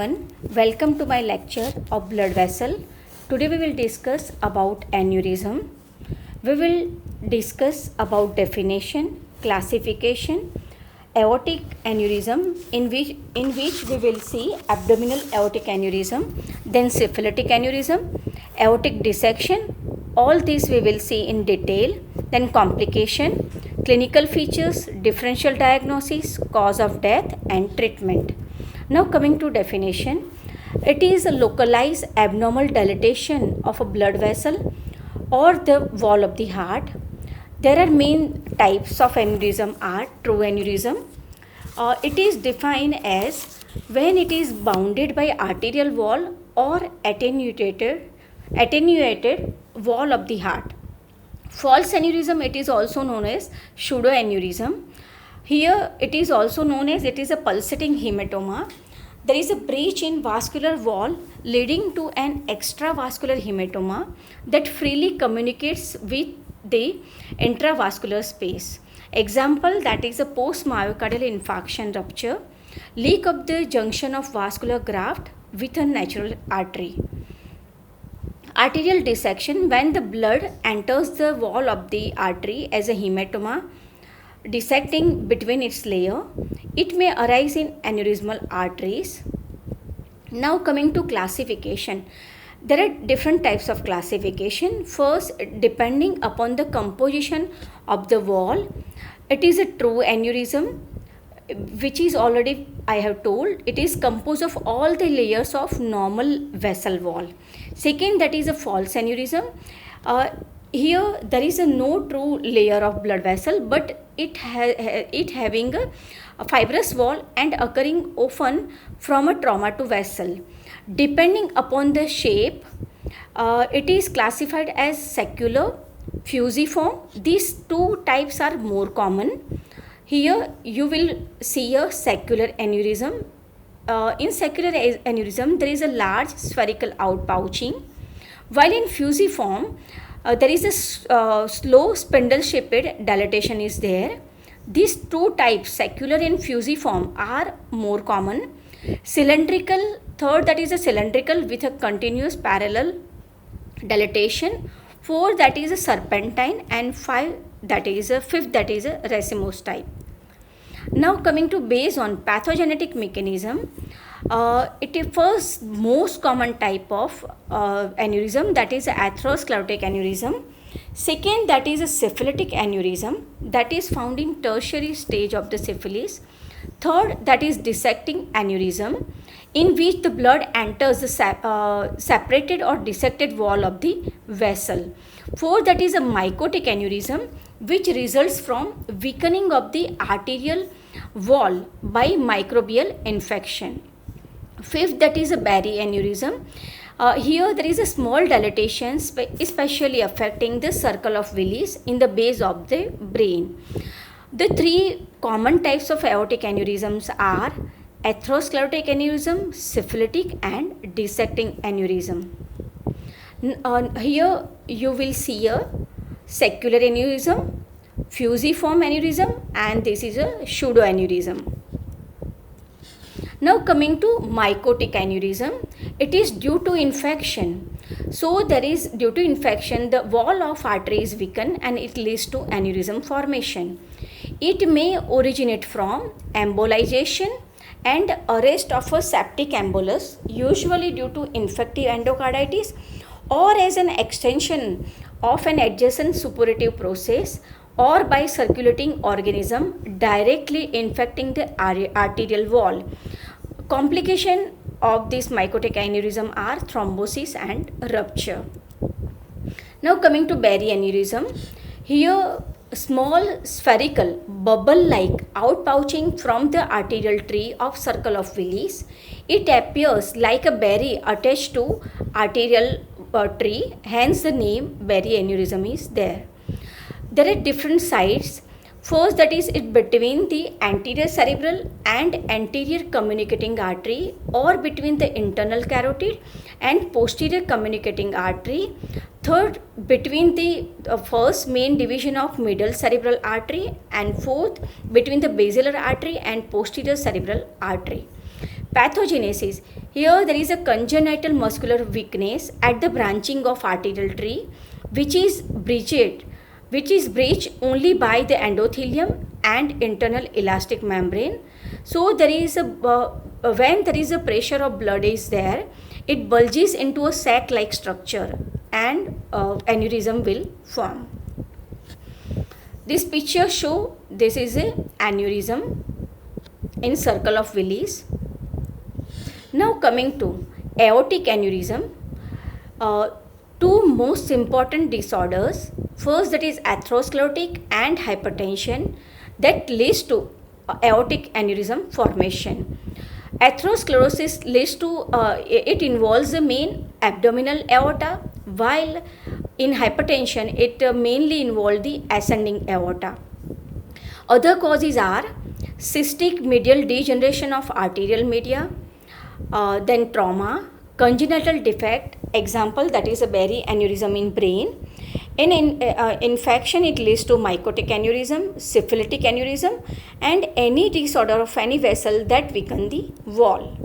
Welcome to my lecture of blood vessel. Today we will discuss about aneurysm. We will discuss about definition, classification, aortic aneurysm in which we will see abdominal aortic aneurysm, then syphilitic aneurysm, aortic dissection. All these we will see in detail. Then complication, clinical features, differential diagnosis, cause of death and treatment. Now coming to definition, it is a localized abnormal dilatation of a blood vessel or the wall of the heart. There are main types of aneurysm are true aneurysm. It is defined as when it is bounded by arterial wall or attenuated wall of the heart. False aneurysm, it is also known as pseudoaneurysm. Here it is also known as it is a pulsating hematoma. There is a breach in vascular wall leading to an extravascular hematoma that freely communicates with the intravascular space. Example, that is a post-myocardial infarction rupture, leak of the junction of vascular graft with a natural artery. Arterial dissection, when the blood enters the wall of the artery as a hematoma, dissecting between its layer. It may arise in aneurysmal arteries. Now coming to classification. There are different types of classification. First, depending upon the composition of the wall, it is a true aneurysm, which is already I have told, it is composed of all the layers of normal vessel wall. Second, that is a false aneurysm. Here there is no true layer of blood vessel, but it having a fibrous wall and occurring often from a trauma to vessel. Depending upon the shape, it is classified as secular, fusiform. These two types are more common. Here you will see a secular aneurysm. In secular aneurysm, there is a large spherical outpouching, while in fusiform, there is a slow spindle-shaped dilatation is there. These two types, secular and fusiform, are more common. Cylindrical, third, that is a cylindrical with a continuous parallel dilatation. Fourth, that is a serpentine, and fifth, that is a racemose type. Now coming to based on pathogenetic mechanism, it is first most common type of aneurysm, that is atherosclerotic aneurysm. Second, that is a syphilitic aneurysm, that is found in tertiary stage of the syphilis. Third, that is dissecting aneurysm, in which the blood enters the separated or dissected wall of the vessel. Fourth, that is a mycotic aneurysm, which results from weakening of the arterial wall by microbial infection. Fifth, that is a Barry aneurysm. Here there is a small dilatation, especially affecting the circle of Willis in the base of the brain. The three common types of aortic aneurysms are atherosclerotic aneurysm, syphilitic and dissecting aneurysm. Here you will see a secular aneurysm, fusiform aneurysm, and this is a pseudoaneurysm. Now coming to mycotic aneurysm, it is due to infection. So there is due to infection, the wall of artery is weakened and it leads to aneurysm formation. It may originate from embolization and arrest of a septic embolus, usually due to infective endocarditis, or as an extension of an adjacent suppurative process, or by circulating organism directly infecting the arterial wall. Complication of this mycotic aneurysm are thrombosis and rupture. Now coming to Barry aneurysm, here small spherical bubble-like outpouching from the arterial tree of circle of Willis. It appears like a berry attached to arterial tree, hence the name Barry aneurysm is there. There are different sites. First, that is it between the anterior cerebral and anterior communicating artery, or between the internal carotid and posterior communicating artery. Third, between the first main division of middle cerebral artery, and fourth, between the basilar artery and posterior cerebral artery. Pathogenesis. Here there is a congenital muscular weakness at the branching of arterial tree, which is breached only by the endothelium and internal elastic membrane. So there is a when there is a pressure of blood is there, it bulges into a sac-like structure and aneurysm will form. This picture show this is a aneurysm in circle of Willis. Now coming to aortic aneurysm, two most important disorders. First, that is atherosclerotic and hypertension that leads to aortic aneurysm formation. Atherosclerosis leads to it involves the main abdominal aorta, while in hypertension it mainly involves the ascending aorta. Other causes are cystic medial degeneration of arterial media, then trauma, congenital defect, example that is a Berry aneurysm in brain. In infection, it leads to mycotic aneurysm, syphilitic aneurysm, and any disorder of any vessel that weaken the wall.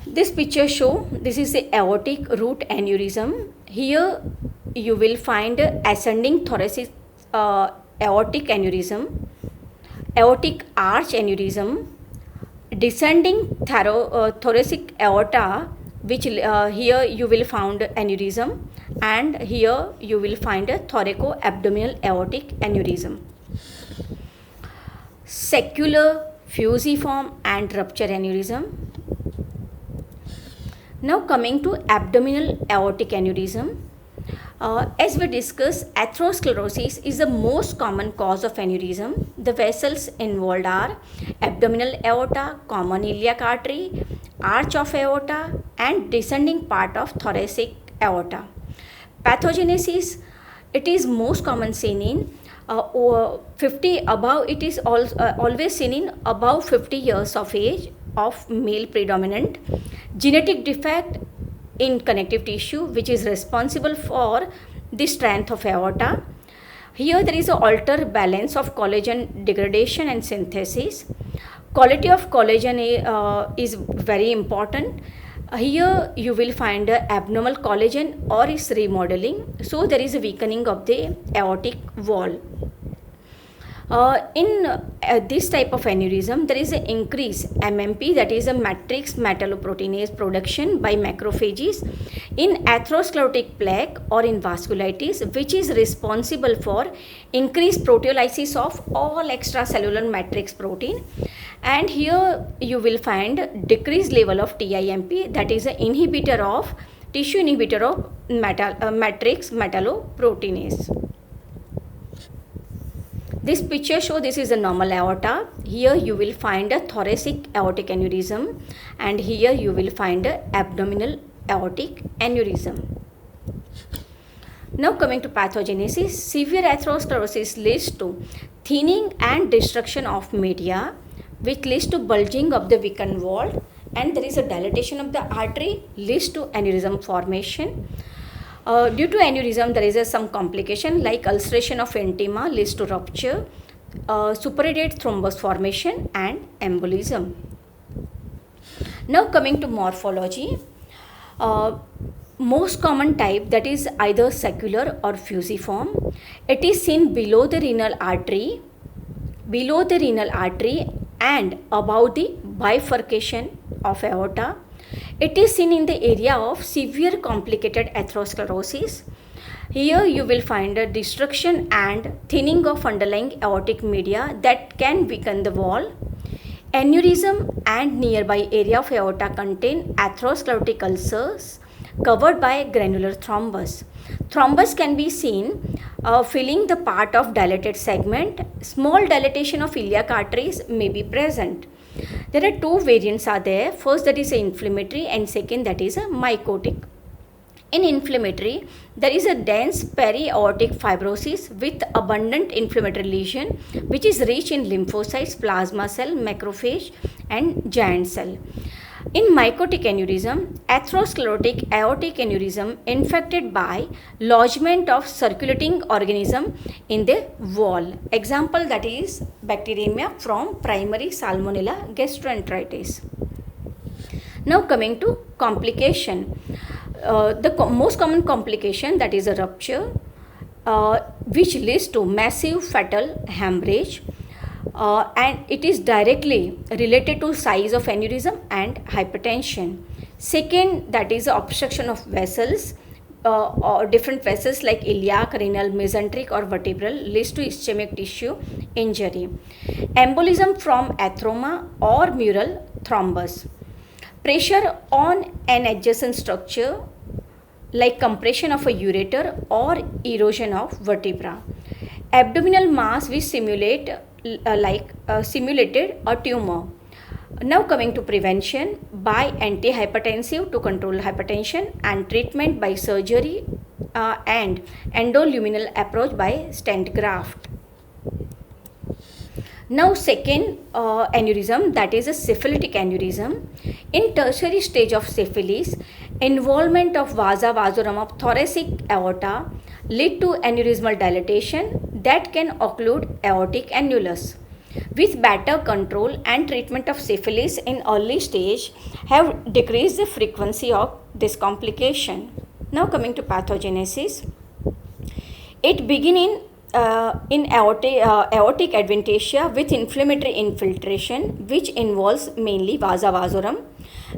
This picture show this is the aortic root aneurysm. Here you will find ascending thoracic aortic aneurysm, aortic arch aneurysm, descending thoracic aorta, which here you will find aneurysm, and here you will find a thoraco-abdominal aortic aneurysm. Secular, fusiform and rupture aneurysm. Now coming to abdominal aortic aneurysm. As we discussed, atherosclerosis is the most common cause of aneurysm. The vessels involved are abdominal aorta, common iliac artery, arch of aorta and descending part of thoracic aorta. Pathogenesis, it is most common seen in 50 above, it is always seen in above 50 years of age of male predominant. Genetic defect in connective tissue which is responsible for the strength of aorta. Here there is an altered balance of collagen degradation and synthesis. Quality of collagen is very important. Here you will find abnormal collagen or is remodeling, so there is a weakening of the aortic wall. In this type of aneurysm, there is an increase MMP, that is a matrix metalloproteinase production by macrophages in atherosclerotic plaque or in vasculitis, which is responsible for increased proteolysis of all extracellular matrix protein. And here you will find decreased level of TIMP, that is an inhibitor of tissue inhibitor of matrix metalloproteinase. This picture shows this is a normal aorta. Here you will find a thoracic aortic aneurysm and here you will find a abdominal aortic aneurysm. Now coming to pathogenesis, severe atherosclerosis leads to thinning and destruction of media, which leads to bulging of the weakened wall, and there is a dilatation of the artery, leads to aneurysm formation. Due to aneurysm, there is some complication like ulceration of intima leads to rupture, superadded thrombus formation and embolism. Now coming to morphology, most common type, that is either secular or fusiform. It is seen below the renal artery and above the bifurcation of aorta. It is seen in the area of severe complicated atherosclerosis. Here you will find a destruction and thinning of underlying aortic media that can weaken the wall. Aneurysm and nearby area of aorta contain atherosclerotic ulcers covered by granular thrombus. Thrombus can be seen filling the part of dilated segment. Small dilatation of iliac arteries may be present. There are two variants are there. First, that is inflammatory, and second, that is a mycotic. In inflammatory, there is a dense peri-aortic fibrosis with abundant inflammatory lesion which is rich in lymphocytes, plasma cell, macrophage and giant cell. In mycotic aneurysm, atherosclerotic aortic aneurysm infected by lodgement of circulating organism in the wall. Example, that is bacteremia from primary Salmonella gastroenteritis. Now coming to complication, most common complication, that is a rupture, which leads to massive fatal hemorrhage, and it is directly related to size of aneurysm and hypertension. Second, that is obstruction of vessels, or different vessels like iliac, renal, mesenteric or vertebral, leads to ischemic tissue injury. Embolism from atheroma or mural thrombus. Pressure on an adjacent structure like compression of a ureter or erosion of vertebra. Abdominal mass which simulated a tumor. Now coming to prevention by antihypertensive to control hypertension, and treatment by surgery and endoluminal approach by stent graft. Now second aneurysm, that is a syphilitic aneurysm. In tertiary stage of syphilis, involvement of vasa vasorum of thoracic aorta lead to aneurysmal dilatation that can occlude aortic annulus. With better control and treatment of syphilis in early stage have decreased the frequency of this complication. Now coming to pathogenesis, it begins in aortic adventitia with inflammatory infiltration, which involves mainly vasa vasorum.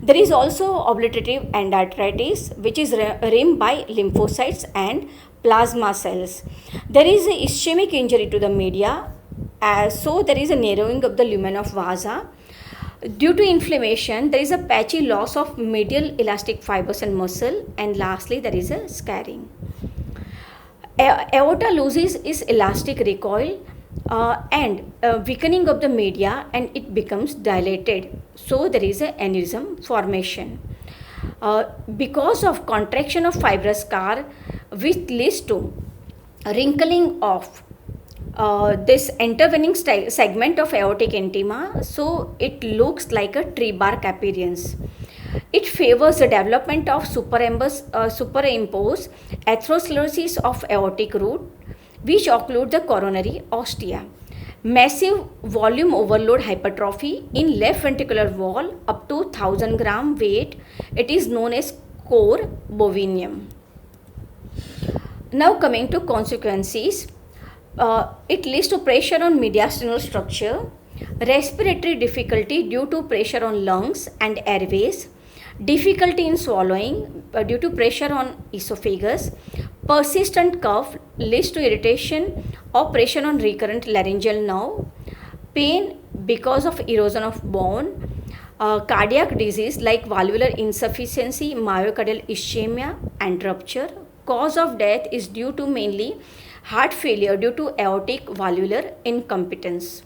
There is also obliterative endarteritis, which is rimmed by lymphocytes and plasma cells. There is a ischemic injury to the media, so there is a narrowing of the lumen of vasa. Due to inflammation, there is a patchy loss of medial elastic fibers and muscle, and lastly there is a scarring. Aorta loses its elastic recoil and weakening of the media, and it becomes dilated. So there is an aneurysm formation. Because of contraction of fibrous scar, which leads to wrinkling of this intervening segment of aortic intima, so it looks like a tree bark appearance. It favors the development of superimposed atherosclerosis of aortic root, which occlude the coronary ostia. Massive volume overload hypertrophy in left ventricular wall up to 1000 gram weight. It is known as cor bovinium. Now coming to consequences, it leads to pressure on mediastinal structure, respiratory difficulty due to pressure on lungs and airways, difficulty in swallowing due to pressure on esophagus, persistent cough leads to irritation or pressure on recurrent laryngeal nerve, pain because of erosion of bone, cardiac disease like valvular insufficiency, myocardial ischemia and rupture. Cause of death is due to mainly heart failure due to aortic valvular incompetence.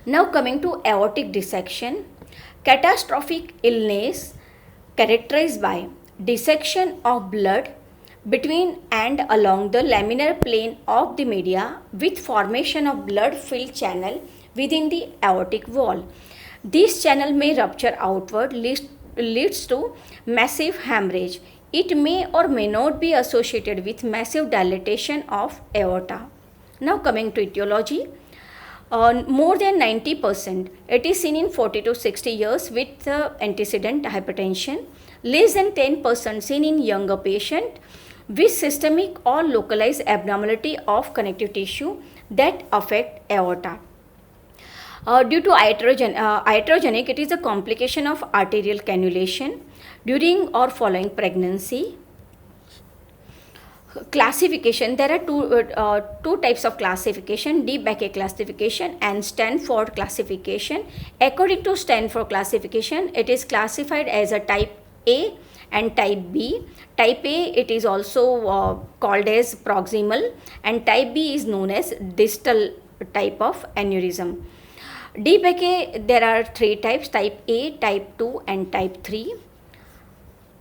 Now coming to aortic dissection, catastrophic illness characterized by dissection of blood between and along the laminar plane of the media with formation of blood-filled channel within the aortic wall. This channel may rupture outward, leads to massive hemorrhage. It may or may not be associated with massive dilatation of aorta. Now coming to etiology, more than 90%, it is seen in 40 to 60 years with antecedent hypertension. Less than 10% seen in younger patient with systemic or localized abnormality of connective tissue that affect aorta. Due to iatrogenic, it is a complication of arterial cannulation during or following pregnancy. Classification, there are two types of classification, De-Backer classification and Stanford classification. According to Stanford classification, it is classified as a type A and type B. Type A, it is also called as proximal, and type B is known as distal type of aneurysm. De-Backer, there are three types, type A, type 2 and type 3.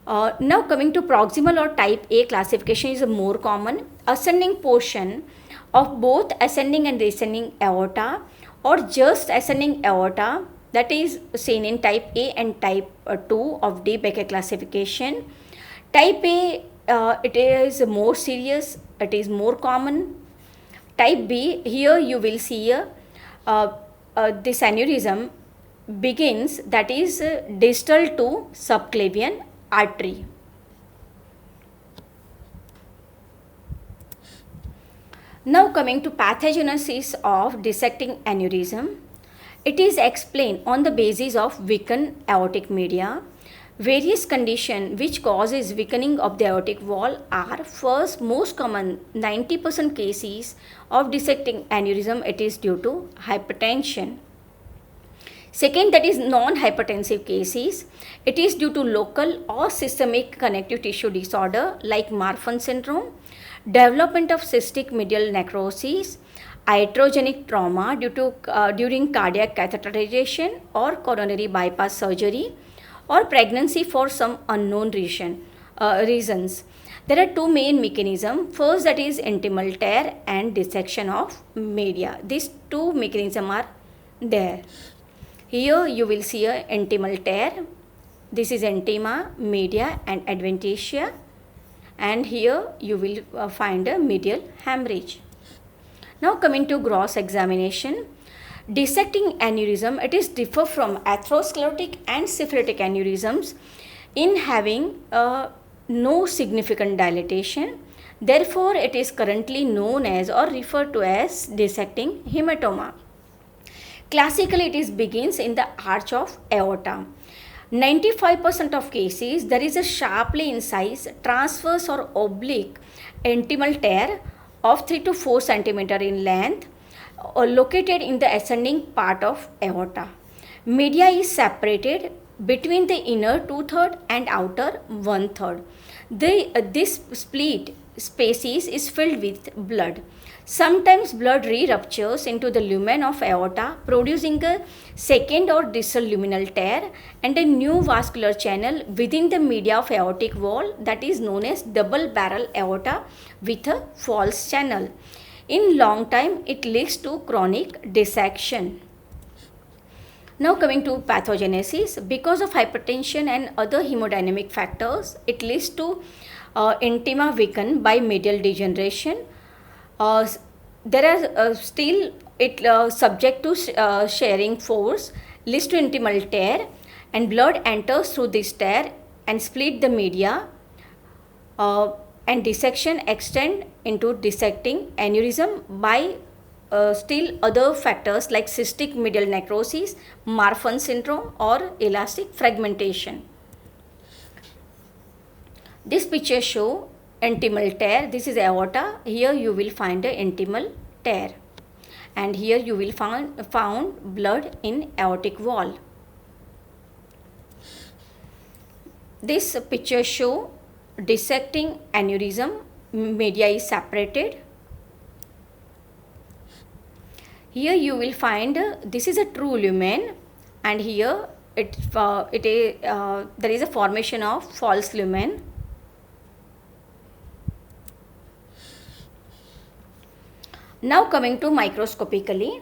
Now coming to proximal or type A classification is more common. Ascending portion of both ascending and descending aorta or just ascending aorta, that is seen in type A and type 2 of De-Backer classification. Type A, it is more serious, it is more common. Type B, here you will see this aneurysm begins, that is distal to subclavian artery. Now coming to pathogenesis of dissecting aneurysm, it is explained on the basis of weakened aortic media. Various conditions which causes weakening of the aortic wall are: first, most common 90% cases of dissecting aneurysm, it is due to hypertension. Second, that is non-hypertensive cases. It is due to local or systemic connective tissue disorder like Marfan syndrome, development of cystic medial necrosis, iatrogenic trauma during cardiac catheterization or coronary bypass surgery, or pregnancy for some unknown reasons. There are two main mechanisms. First, that is intimal tear and dissection of media. These two mechanisms are there. Here you will see a intimal tear. This is intima, media and adventitia. And here you will find a medial hemorrhage. Now coming to gross examination. Dissecting aneurysm, it is differ from atherosclerotic and syphilitic aneurysms in having no significant dilatation. Therefore, it is currently known as or referred to as dissecting hematoma. Classically, it begins in the arch of aorta. 95% of cases, there is a sharply incised transverse or oblique intimal tear of 3 to 4 centimeter in length, located in the ascending part of aorta. Media is separated between the inner 2/3 and outer 1/3. This split spaces is filled with blood. Sometimes blood re-ruptures into the lumen of aorta, producing a second or distal luminal tear and a new vascular channel within the media of aortic wall, that is known as double barrel aorta with a false channel. In long time, it leads to chronic dissection. Now coming to pathogenesis, because of hypertension and other hemodynamic factors, it leads to intima weakened by medial degeneration. There are still it subject to sharing force, leads to intimal tear, and blood enters through this tear and split the media, and dissection extend into dissecting aneurysm by still other factors like cystic medial necrosis, Marfan syndrome or elastic fragmentation. This picture show intimal tear. This is aorta. Here you will find the intimal tear, and here you will found blood in aortic wall. This picture show dissecting aneurysm. Media is separated. Here you will find this is a true lumen, and here there is a formation of false lumen. Now coming to microscopically,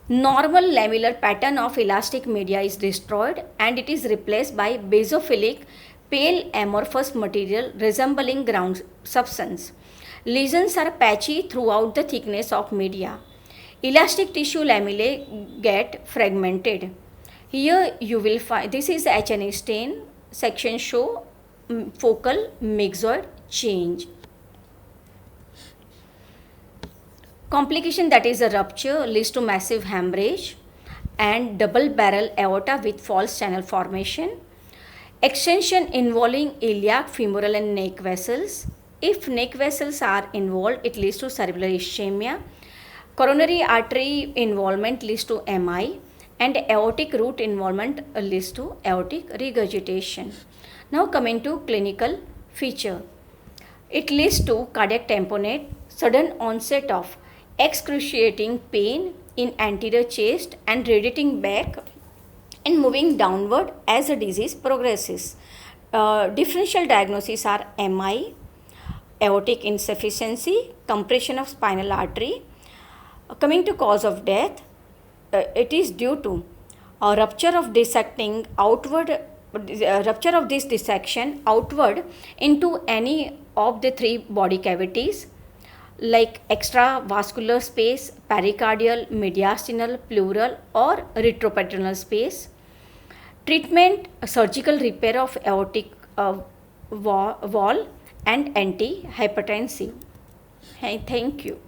normal lamellar pattern of elastic media is destroyed and it is replaced by basophilic pale amorphous material resembling ground substance. Lesions are patchy throughout the thickness of media. Elastic tissue lamellae get fragmented. Here you will find, this is H&E stain, section show focal myxoid change. Complication, that is a rupture, leads to massive hemorrhage and double barrel aorta with false channel formation. Extension involving iliac, femoral and neck vessels. If neck vessels are involved, it leads to cerebral ischemia. Coronary artery involvement leads to MI, and aortic root involvement leads to aortic regurgitation. Now coming to clinical feature. It leads to cardiac tamponade, sudden onset of excruciating pain in anterior chest and radiating back and moving downward as the disease progresses. Differential diagnoses are MI, aortic insufficiency, compression of spinal artery. Coming to cause of death, it is due to a rupture of dissecting outward, rupture of this dissection outward into any of the three body cavities like extravascular space, pericardial, mediastinal, pleural or retroperitoneal space. Treatment, surgical repair of aortic wall and antihypertensive. Hey, thank you.